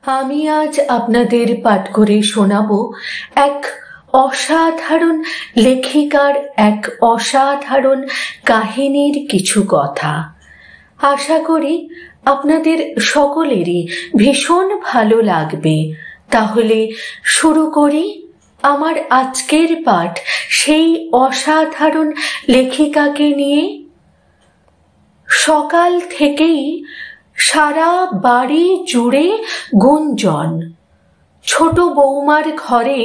আমি আজ আপনাদের পাঠ করে শোনাব এক অসাধারণ লেখিকার এক অসাধারণ কাহিনীর কিছু কথা। আশা করি আপনাদের সকলেরই ভীষণ ভালো লাগবে। তাহলে শুরু করি আমার আজকের পাঠ সেই অসাধারণ লেখিকাকে নিয়ে। সকাল থেকেই সারা বাড়ি জুড়ে গুঞ্জন। ছোট বৌমার ঘরে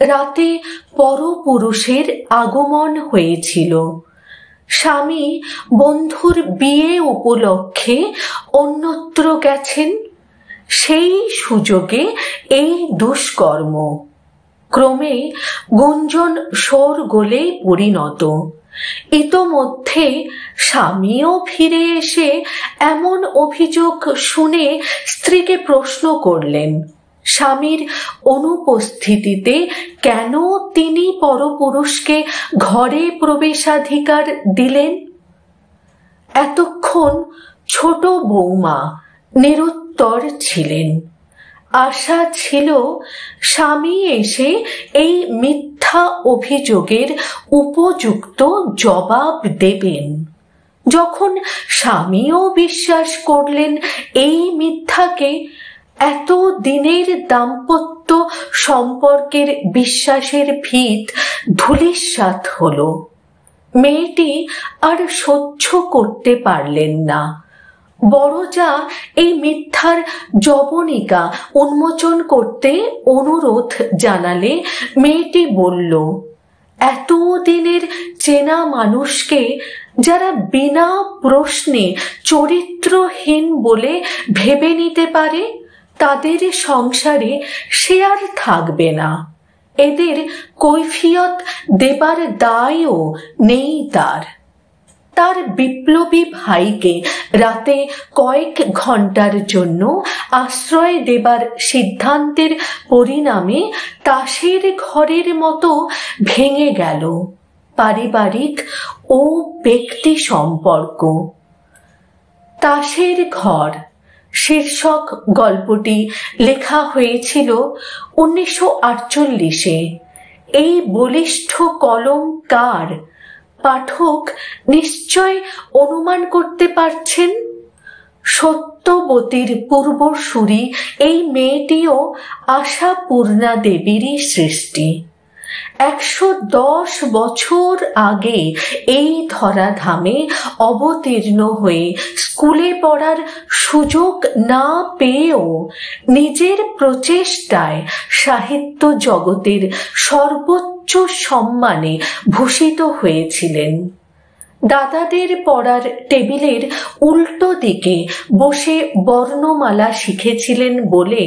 রাতে পরপুরুষের আগমন হয়েছিল। স্বামী বন্ধুর বিয়ে উপলক্ষে অন্যত্র গেছেন, সেই সুযোগে এই দুষ্কর্ম। ক্রমে গুঞ্জন শোরগোলে পরিণত। ইতোমধ্যে স্বামীও ফিরে এসে এমন অভিযোগ শুনে স্ত্রীকে প্রশ্ন করলেন, স্বামীর অনুপস্থিতিতে কেন তিনি পরপুরুষকে ঘরে প্রবেশাধিকার দিলেন। এতক্ষণ ছোট বৌমা নিরুত্তর ছিলেন। আশা ছিল স্বামী এসে এই মিথ্যা অভিযোগের উপযুক্ত জবাব দেবেন। যখন স্বামীও বিশ্বাস করলেন এই মিথ্যাকে, এত দিনের দাম্পত্য সম্পর্কের বিশ্বাসের ভিত ধূলিসাৎ হল। মেয়েটি আর সহ্য করতে পারলেন না। বড় যা এই মিথ্যার জবনিকা উন্মোচন করতে অনুরোধ জানালে মেয়েটি বলল, এতদিনের চেনা মানুষকে যারা বিনা প্রশ্নে চরিত্রহীন বলে ভেবে নিতে পারে, তাদের সংসারে সে আর থাকবে না। এদের কৈফিয়ত দেবার দায়ও নেই তার। তার বিপ্লবী ভাইকে রাতে কয়েক ঘন্টার জন্য আশ্রয় দেবার সিদ্ধান্তের পরিণামে তাসের ঘরের মতো ভেঙে গেল পারিবারিক ও ব্যক্তি সম্পর্ক। তাসের ঘর শীর্ষক গল্পটি লেখা হয়েছিল 1948-এ। এই বলিষ্ঠ কলম কার? পাঠক নিশ্চয় অনুমান করতে পারছেন। সত্যবতীর পূর্বসূরি এই মেয়েটিও আশাপূর্ণা দেবীরই সৃষ্টি। 110 বছর আগে এই ধরাধামে অবতীর্ণ হয়ে স্কুলে পড়ার সুযোগ না পেয়েও নিজের প্রচেষ্টায় সাহিত্য জগতের সর্বোচ্চ সম্মানে ভূষিত হয়েছিলেন। দাদাদের পড়ার টেবিলের উল্টো দিকে বসে বর্ণমালা শিখেছিলেন বলে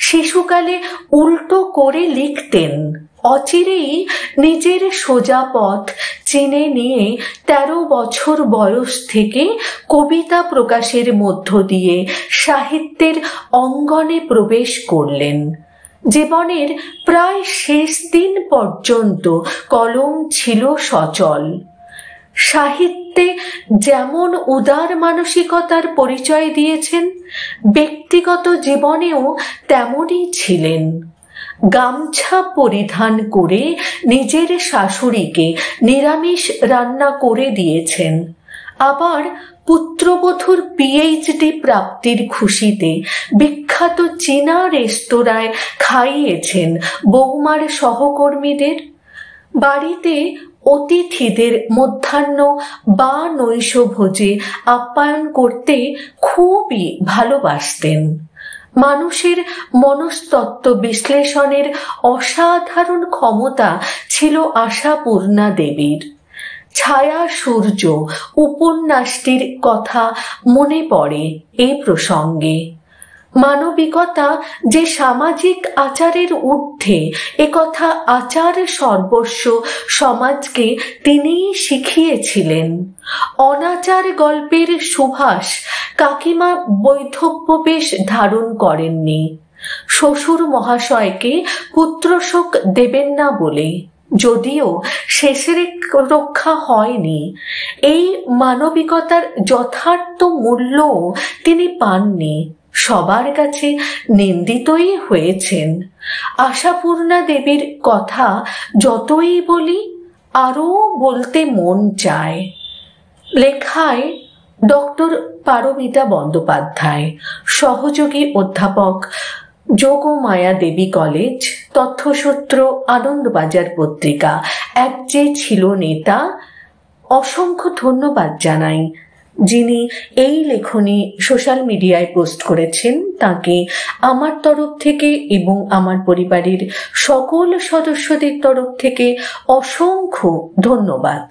শিশুকালে উল্টো করে লিখতেন। অচিরেই নিজের সোজা পথ চিনে নিয়ে 13 বছর বয়স থেকে কবিতা প্রকাশের মধ্য দিয়ে সাহিত্যের অঙ্গনে প্রবেশ করলেন। জীবনের প্রায় শেষ দিন পর্যন্ত কলম ছিল সচল। সাহিত্যে যেমন উদার মানসিকতার পরিচয় দিয়েছেন, ব্যক্তিগত জীবনেও তেমনই ছিলেন। গামছা পরিধান করে নিজের শাশুড়িকে নিরামিষ রান্না করে দিয়েছেন। আবার পুত্রবধূর PhD প্রাপ্তির খুশিতে বিখ্যাত চীনা রেস্তোরাঁয় খাইয়েছেন বৌমার সহকর্মীদের। বাড়িতে অতিথিদের মধ্যাহ্ন বা নৈশভোজে আপ্যায়ন করতে খুবই ভালোবাসতেন। মানুষের মনস্তত্ত্ব বিশ্লেষণের অসাধারণ ক্ষমতা ছিল আশাপূর্ণা দেবীর। ছায়া সূর্য উপন্যাসটির কথা মনে পড়ে এই প্রসঙ্গে। মানবিকতা যে সামাজিক আচারের ঊর্ধ্বে, একথা আচার সর্বস্ব সমাজকে তিনিই শিখিয়েছিলেন। অনাচার গল্পের সুভাষ কাকিমা বৈধব্যবেশ ধারণ করেননি, শ্বশুর মহাশয়কে পুত্রশোক দেবেন না বলে। যদিও শেষের রক্ষা হয়নি, এই মানবিকতার যথার্থ মূল্য তিনি পাননি। সবার কাছে নিন্দিতই হয়েছেন। আশাপূর্ণা দেবীর কথা যতই বলি আরও বলতে মন চায়। লেখায় ডক্টর পারমিতা বন্দ্যোপাধ্যায়, সহযোগী অধ্যাপক, যোগমায়া দেবী কলেজ, তথ্যসূত্র, আনন্দবাজার পত্রিকা। এক যে ছিল নেতা। অসংখ্য ধন্যবাদ জানাই যিনি এই লেখনী সোশ্যাল মিডিয়ায় পোস্ট করেছেন, তাকে আমার তরফ থেকে এবং আমার পরিবারের সকল সদস্যদের তরফ থেকে অসংখ্য ধন্যবাদ।